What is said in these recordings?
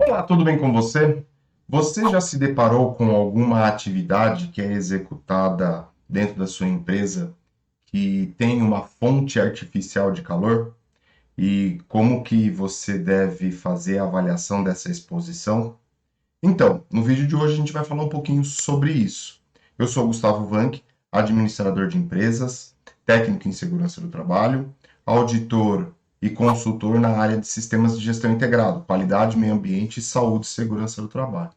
Olá, tudo bem com você? Você já se deparou com alguma atividade que é executada dentro da sua empresa que tem uma fonte artificial de calor? E como que você deve fazer a avaliação dessa exposição? Então, no vídeo de hoje a gente vai falar um pouquinho sobre isso. Eu sou Gustavo Vanck, administrador de empresas, técnico em segurança do trabalho, auditor e consultor na área de sistemas de gestão integrado, qualidade, meio ambiente, saúde e segurança do trabalho.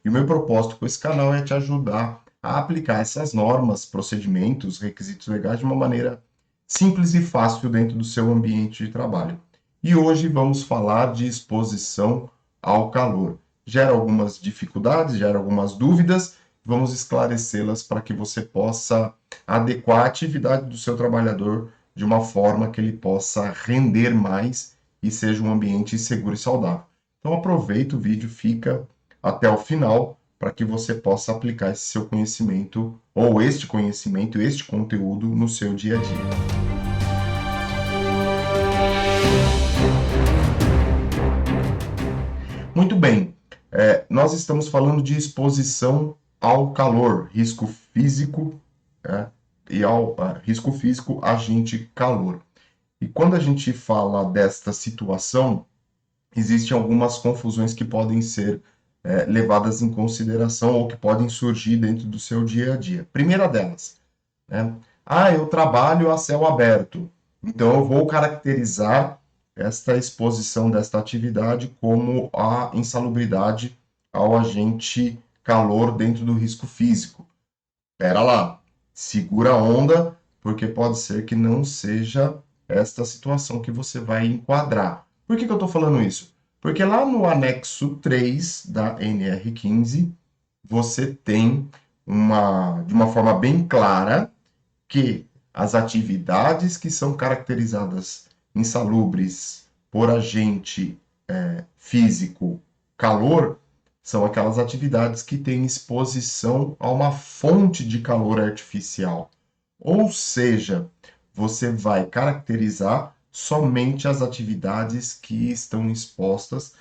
E o meu propósito com esse canal é te ajudar a aplicar essas normas, procedimentos, requisitos legais de uma maneira simples e fácil dentro do seu ambiente de trabalho. E hoje vamos falar de exposição ao calor. Gera algumas dificuldades, gera algumas dúvidas, vamos esclarecê-las para que você possa adequar a atividade do seu trabalhador de uma forma que ele possa render mais e seja um ambiente seguro e saudável. Então aproveita o vídeo, fica até o final para que você possa aplicar esse seu conhecimento ou este conhecimento, este conteúdo no seu dia a dia. Muito bem, nós estamos falando de exposição ao calor, risco físico, né, e ao risco físico agente calor. E quando a gente fala desta situação, existem algumas confusões que podem ser levadas em consideração ou que podem surgir dentro do seu dia a dia. Primeira delas, né? Eu trabalho a céu aberto, então eu vou caracterizar esta exposição desta atividade como a insalubridade ao agente calor dentro do risco físico. Espera lá, segura a onda, porque pode ser que não seja esta situação que você vai enquadrar. Por que eu estou falando isso? Porque lá no anexo 3 da NR15, você tem de uma forma bem clara que as atividades que são caracterizadas insalubres por agente físico calor são aquelas atividades que têm exposição a uma fonte de calor artificial. Ou seja, você vai caracterizar somente as atividades que estão expostas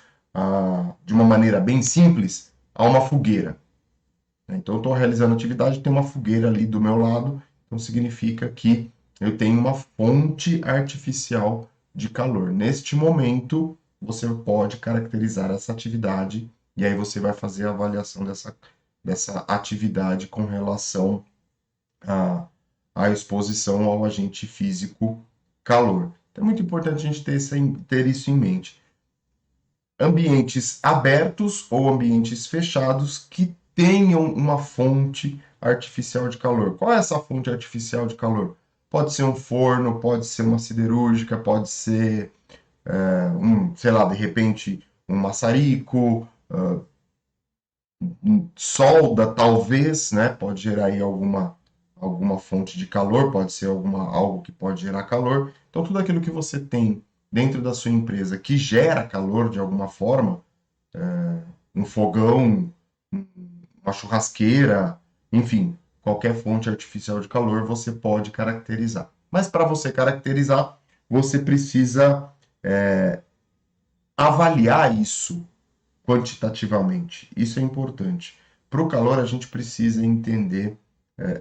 de uma maneira bem simples a uma fogueira. Então, eu estou realizando atividade, tem uma fogueira ali do meu lado, então significa que eu tenho uma fonte artificial de calor. Neste momento, você pode caracterizar essa atividade e aí você vai fazer a avaliação dessa atividade com relação à exposição ao agente físico calor. Então, é muito importante a gente ter isso em mente. Ambientes abertos ou ambientes fechados que tenham uma fonte artificial de calor. Qual é essa fonte artificial de calor? Pode ser um forno, pode ser uma siderúrgica, pode ser, sei lá, de repente, um maçarico, solda, talvez, né? Pode gerar aí alguma fonte de calor, pode ser algo que pode gerar calor. Então, tudo aquilo que você tem dentro da sua empresa que gera calor de alguma forma, um fogão, uma churrasqueira, enfim, qualquer fonte artificial de calor você pode caracterizar. Mas para você caracterizar, você precisa avaliar isso quantitativamente. Isso é importante. Para o calor, a gente precisa entender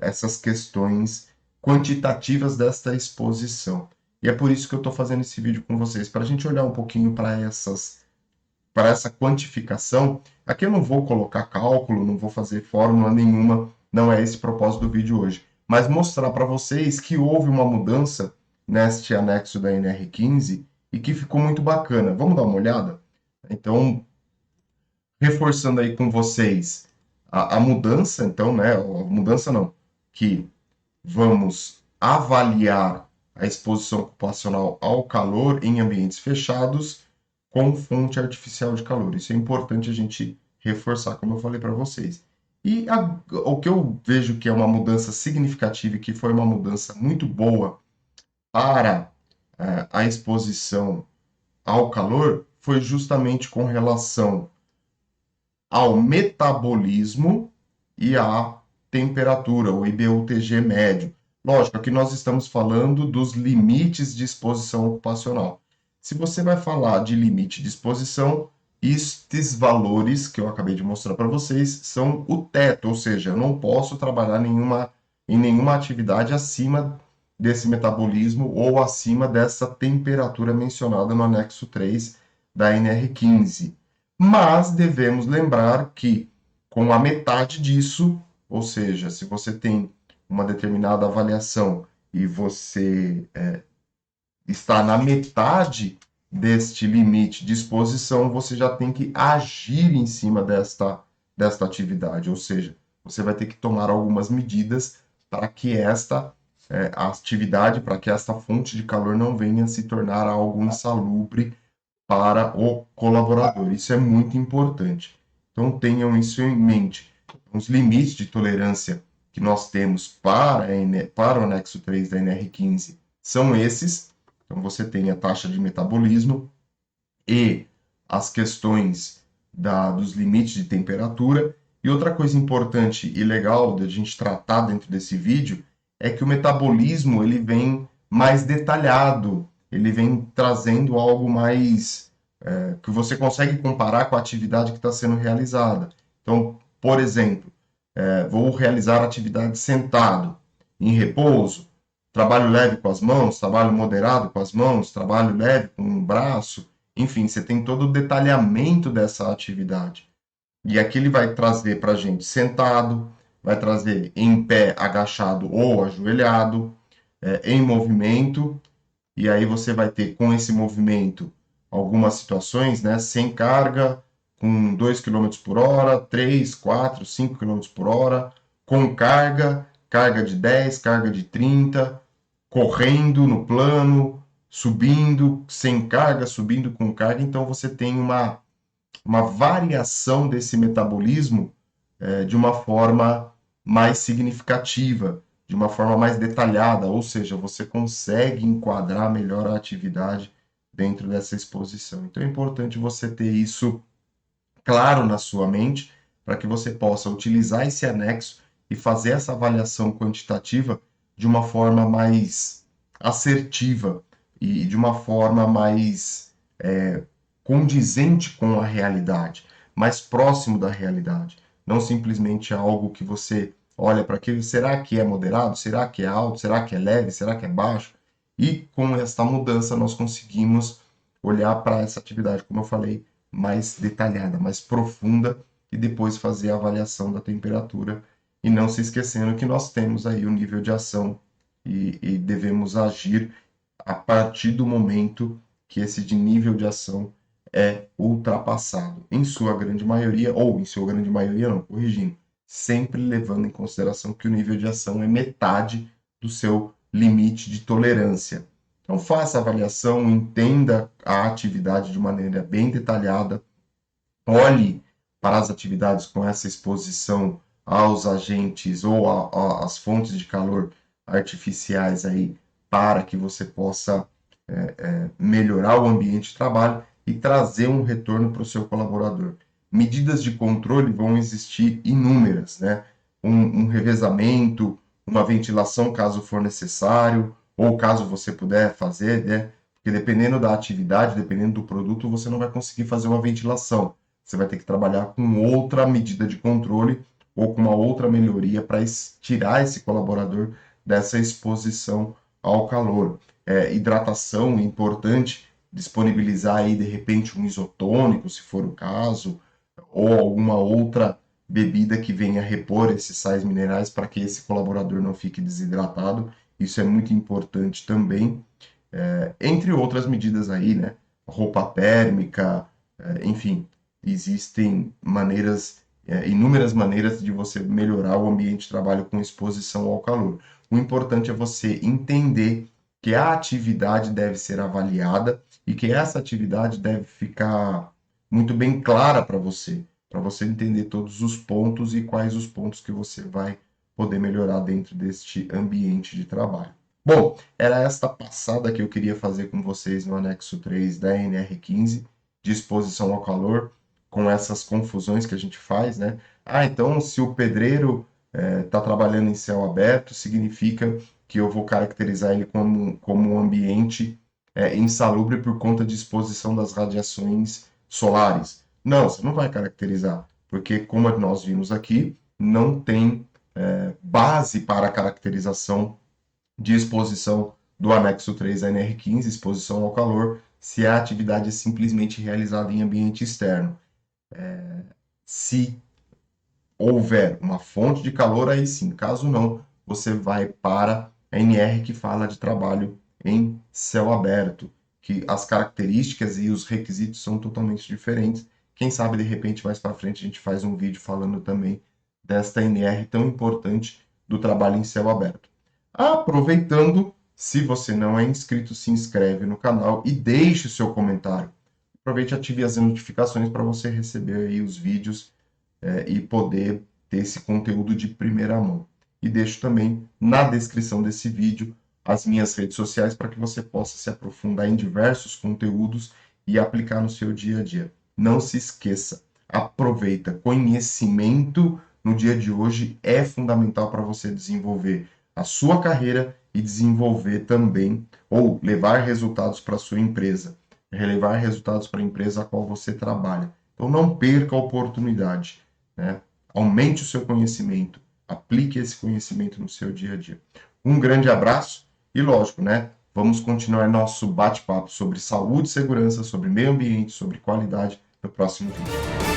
essas questões quantitativas desta exposição. E é por isso que eu estou fazendo esse vídeo com vocês, para a gente olhar um pouquinho para essa quantificação. Aqui eu não vou colocar cálculo, não vou fazer fórmula nenhuma, não é esse o propósito do vídeo hoje, mas mostrar para vocês que houve uma mudança neste anexo da NR15 e que ficou muito bacana. Vamos dar uma olhada? Então, reforçando aí com vocês a mudança, então, né? A mudança não, que vamos avaliar a exposição ocupacional ao calor em ambientes fechados com fonte artificial de calor. Isso é importante a gente reforçar, como eu falei para vocês. E o que eu vejo que é uma mudança significativa e que foi uma mudança muito boa para a exposição ao calor foi justamente com relação ao metabolismo e à temperatura, o IBUTG médio. Lógico, aqui nós estamos falando dos limites de exposição ocupacional. Se você vai falar de limite de exposição, estes valores que eu acabei de mostrar para vocês são o teto, ou seja, eu não posso trabalhar em nenhuma atividade acima desse metabolismo ou acima dessa temperatura mencionada no anexo 3 da NR15. Mas devemos lembrar que com a metade disso, ou seja, se você tem uma determinada avaliação e você está na metade deste limite de exposição, você já tem que agir em cima desta atividade, ou seja, você vai ter que tomar algumas medidas para que esta atividade, para que esta fonte de calor não venha se tornar algo insalubre para o colaborador. Isso é muito importante. Então tenham isso em mente. Os limites de tolerância que nós temos para o anexo 3 da NR15 são esses. Então você tem a taxa de metabolismo e as questões dos limites de temperatura. E outra coisa importante e legal da gente tratar dentro desse vídeo é que o metabolismo ele vem mais detalhado, ele vem trazendo algo mais que você consegue comparar com a atividade que está sendo realizada. Então, por exemplo, vou realizar atividade sentado, em repouso, trabalho leve com as mãos, trabalho moderado com as mãos, trabalho leve com o braço, enfim, você tem todo o detalhamento dessa atividade. E aqui ele vai trazer para a gente sentado, vai trazer em pé, agachado ou ajoelhado, em movimento, e aí você vai ter com esse movimento algumas situações, né, sem carga, com 2 km por hora, 3, 4, 5 km por hora, com carga, carga de 10, carga de 30, correndo no plano, subindo sem carga, subindo com carga. Então você tem uma variação desse metabolismo de uma forma mais significativa, de uma forma mais detalhada, ou seja, você consegue enquadrar melhor a atividade dentro dessa exposição. Então é importante você ter isso claro na sua mente, para que você possa utilizar esse anexo e fazer essa avaliação quantitativa de uma forma mais assertiva e de uma forma mais condizente com a realidade, mais próximo da realidade. Não simplesmente algo que você olha para aquilo, será que é moderado? Será que é alto? Será que é leve? Será que é baixo? E com esta mudança nós conseguimos olhar para essa atividade, como eu falei, mais detalhada, mais profunda e depois fazer a avaliação da temperatura e não se esquecendo que nós temos aí o nível de ação e devemos agir a partir do momento que esse de nível de ação é ultrapassado, em sua grande maioria, ou em sua grande maioria não, corrigindo, sempre levando em consideração que o nível de ação é metade do seu limite de tolerância. Então faça a avaliação, entenda a atividade de maneira bem detalhada, olhe para as atividades com essa exposição aos agentes ou às fontes de calor artificiais aí, para que você possa melhorar o ambiente de trabalho e trazer um retorno para o seu colaborador. Medidas de controle vão existir inúmeras, né? Um revezamento, uma ventilação caso for necessário, ou caso você puder fazer, né? Porque dependendo da atividade, dependendo do produto, você não vai conseguir fazer uma ventilação. Você vai ter que trabalhar com outra medida de controle ou com uma outra melhoria para tirar esse colaborador dessa exposição ao calor. Hidratação é importante, disponibilizar aí de repente um isotônico, se for o caso, ou alguma outra bebida que venha repor esses sais minerais para que esse colaborador não fique desidratado. Isso é muito importante também, entre outras medidas aí, né? Roupa térmica, enfim, existem maneiras, inúmeras maneiras de você melhorar o ambiente de trabalho com exposição ao calor. O importante é você entender que a atividade deve ser avaliada e que essa atividade deve ficar muito bem clara para você entender todos os pontos e quais os pontos que você vai poder melhorar dentro deste ambiente de trabalho. Bom, era esta passada que eu queria fazer com vocês no anexo 3 da NR15, de exposição ao calor, com essas confusões que a gente faz, né? Ah, então se o pedreiro está trabalhando em céu aberto, significa que eu vou caracterizar ele como um ambiente insalubre por conta de exposição das radiações solares. Não, você não vai caracterizar, porque como nós vimos aqui, não tem base para a caracterização de exposição do anexo 3 da NR15, exposição ao calor, se a atividade é simplesmente realizada em ambiente externo. Se houver uma fonte de calor, aí sim, caso não, você vai para a NR que fala de trabalho em céu aberto, que as características e os requisitos são totalmente diferentes. Quem sabe, de repente, mais para frente, a gente faz um vídeo falando também desta NR tão importante do trabalho em céu aberto. Aproveitando, se você não é inscrito, se inscreve no canal e deixe o seu comentário. Aproveite e ative as notificações para você receber aí os vídeos e poder ter esse conteúdo de primeira mão. E deixo também na descrição desse vídeo as minhas redes sociais para que você possa se aprofundar em diversos conteúdos e aplicar no seu dia a dia. Não se esqueça, aproveita, conhecimento no dia de hoje é fundamental para você desenvolver a sua carreira e desenvolver também, ou levar resultados para a sua empresa, relevar resultados para a empresa a qual você trabalha. Então não perca a oportunidade, né? Aumente o seu conhecimento, aplique esse conhecimento no seu dia a dia. Um grande abraço e, lógico, né? Vamos continuar nosso bate-papo sobre saúde e segurança, sobre meio ambiente, sobre qualidade no próximo vídeo.